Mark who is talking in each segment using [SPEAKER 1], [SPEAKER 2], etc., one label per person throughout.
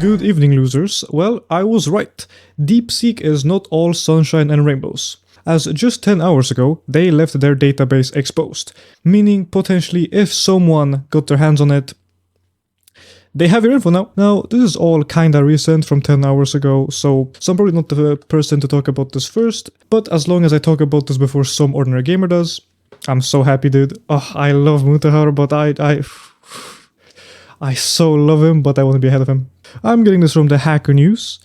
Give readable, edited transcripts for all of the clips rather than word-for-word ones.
[SPEAKER 1] Good evening, losers. Well, I was right. DeepSeek is not all sunshine and rainbows, as just 10 hours ago they left their database exposed, meaning potentially if someone got their hands on it, they have your info now. Now, this is all kinda recent from 10 hours ago, so I'm probably not the person to talk about this first, but as long as I talk about this before some ordinary gamer does, I'm so happy, dude. Oh, I love Mutahar, but I so love him, but I want to be ahead of him. I'm getting this from the Hacker News,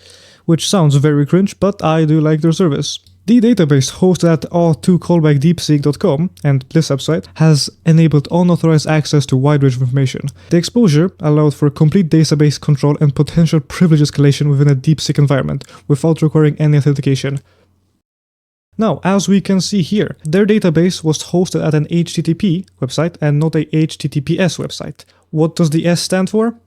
[SPEAKER 1] which sounds very cringe, but I do like their service. The database hosted at auth2callbackdeepseek.com and this website has enabled unauthorized access to a wide range of information. The exposure allowed for complete database control and potential privilege escalation within a DeepSeek environment without requiring any authentication. Now, as we can see here, their database was hosted at an HTTP website and not a HTTPS website. What does the S stand for?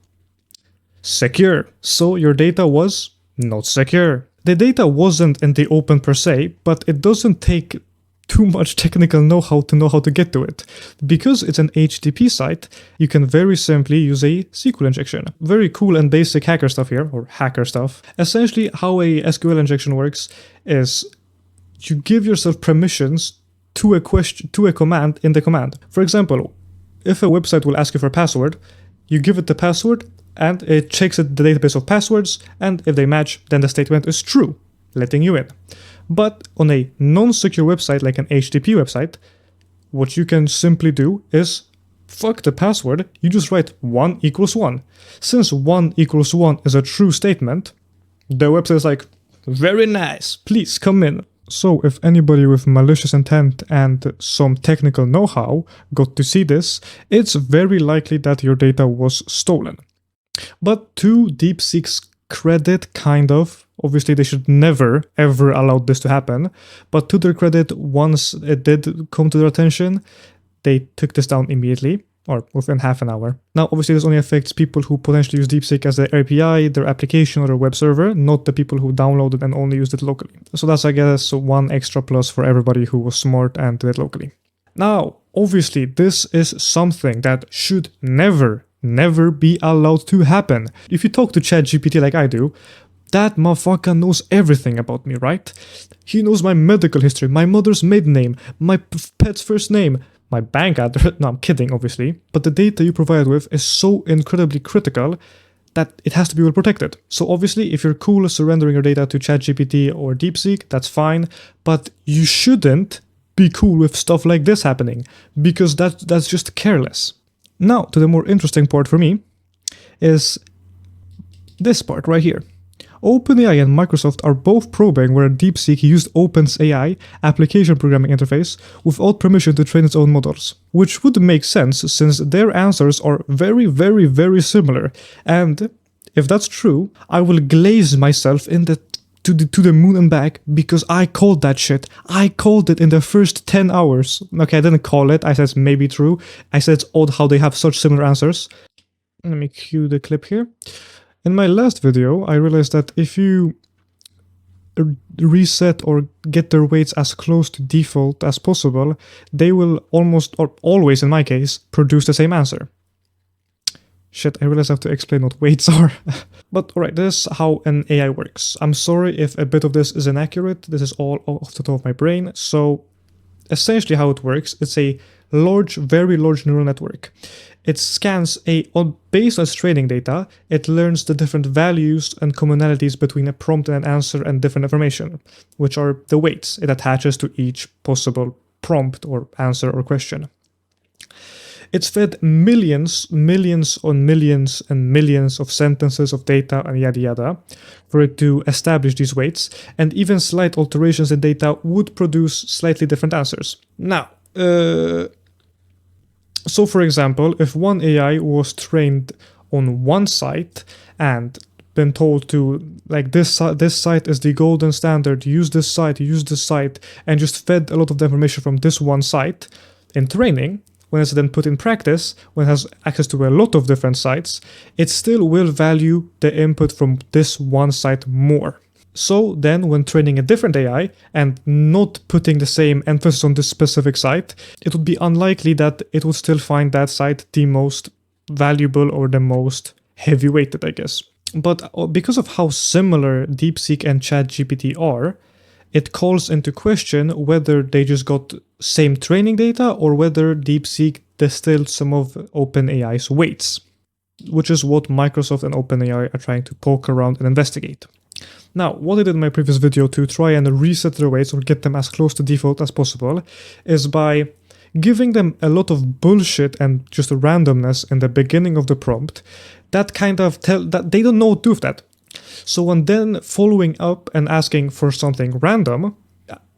[SPEAKER 1] Secure. So your data was not secure. The data wasn't in the open per se, but it doesn't take too much technical know-how to get to it. Because it's an HTTP site, you can very simply use a SQL injection. Very cool and basic hacker stuff here, or hacker stuff. Essentially, how a SQL injection works is you give yourself permissions to a command in the command. For example, if a website will ask you for a password, you give it the password and it checks the database of passwords, and if they match, then the statement is true, letting you in. But on a non-secure website like an HTTP website, what you can simply do is fuck the password, you just write 1 equals 1. Since 1 equals 1 is a true statement, the website is like, very nice, please come in. So if anybody with malicious intent and some technical know-how got to see this, it's very likely that your data was stolen. But to DeepSeek's credit, kind of, obviously they should never ever allow this to happen, but to their credit, once it did come to their attention, they took this down immediately, or within half an hour. Now, obviously this only affects people who potentially use DeepSeek as their API, their application, or their web server, not the people who downloaded and only used it locally. So that's, I guess, one extra plus for everybody who was smart and did it locally. Now, obviously this is something that should never be allowed to happen. If you talk to Chatgpt like I do, that motherfucker knows everything about me, right? He knows my medical history, my mother's maiden name, my pet's first name, my bank address. No, I'm kidding, obviously. But the data you provide with is so incredibly critical that it has to be well protected. So obviously, if you're cool surrendering your data to ChatGPT or DeepSeek, that's fine. But you shouldn't be cool with stuff like this happening, because that's just careless. Now, to the more interesting part for me is this part right here. OpenAI and Microsoft are both probing whether DeepSeek used OpenAI application programming interface without permission to train its own models, which would make sense since their answers are very similar. And if that's true, I will glaze myself to the moon and back, because I called that shit. I called it in the first 10 hours. Okay, I didn't call it. I said it's maybe true. I said it's odd how they have such similar answers. Let me cue the clip here. In my last video, I realized that if you reset or get their weights as close to default as possible, they will almost, or always in my case, produce the same answer. Shit, I realize I have to explain what weights are. But alright, this is how an AI works. I'm sorry if a bit of this is inaccurate. This is all off the top of my brain. So essentially how it works, it's a very large neural network. It scans based on its training data, it learns the different values and commonalities between a prompt and an answer and different information, which are the weights it attaches to each possible prompt or answer or question. It's fed millions on millions and millions of sentences of data and yada yada for it to establish these weights, and even slight alterations in data would produce slightly different answers. Now, so for example, if one AI was trained on one site and been told to, like, this site is the golden standard, use this site, and just fed a lot of the information from this one site in training, when it's then put in practice, when it has access to a lot of different sites, it still will value the input from this one site more. So then when training a different AI and not putting the same emphasis on this specific site, it would be unlikely that it would still find that site the most valuable or the most heavy-weighted, I guess. But because of how similar DeepSeek and Chatgpt are, it calls into question whether they just got same training data or whether DeepSeek distilled some of OpenAI's weights, which is what Microsoft and OpenAI are trying to poke around and investigate. Now, what I did in my previous video to try and reset their weights or get them as close to default as possible is by giving them a lot of bullshit and just randomness in the beginning of the prompt that kind of tell that they don't know what to do with that. So when then following up and asking for something random,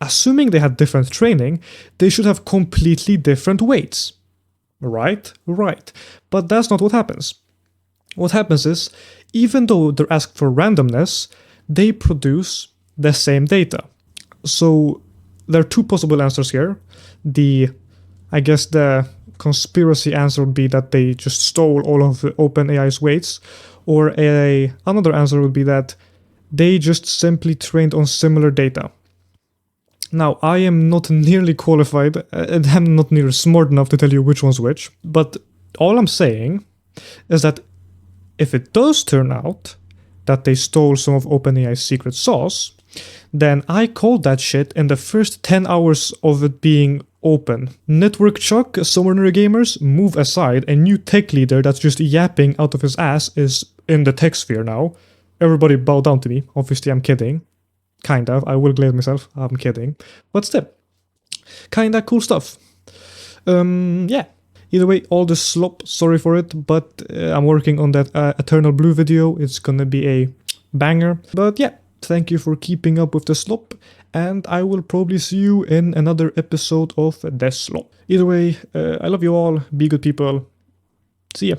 [SPEAKER 1] assuming they had different training, they should have completely different weights. Right? Right. But that's not what happens. What happens is, even though they're asked for randomness, they produce the same data. So there are two possible answers here. I guess the conspiracy answer would be that they just stole all of OpenAI's weights, or another answer would be that they just simply trained on similar data. Now, I am not nearly qualified, and I'm not nearly smart enough to tell you which one's which, but all I'm saying is that if it does turn out that they stole some of OpenAI's secret sauce, then I called that shit in the first 10 hours of it being open. Network Chuck, Summoner Gamers, move aside. A new tech leader that's just yapping out of his ass is in the tech sphere now. Everybody bow down to me. Obviously, I'm kidding. Kind of. I will glaze myself. I'm kidding. But still. Kinda cool stuff. Yeah. Either way, all the slop, sorry for it, but I'm working on that Eternal Blue video. It's gonna be a banger. But yeah, thank you for keeping up with the slop, and I will probably see you in another episode of The Slop. Either way, I love you all. Be good people. See ya.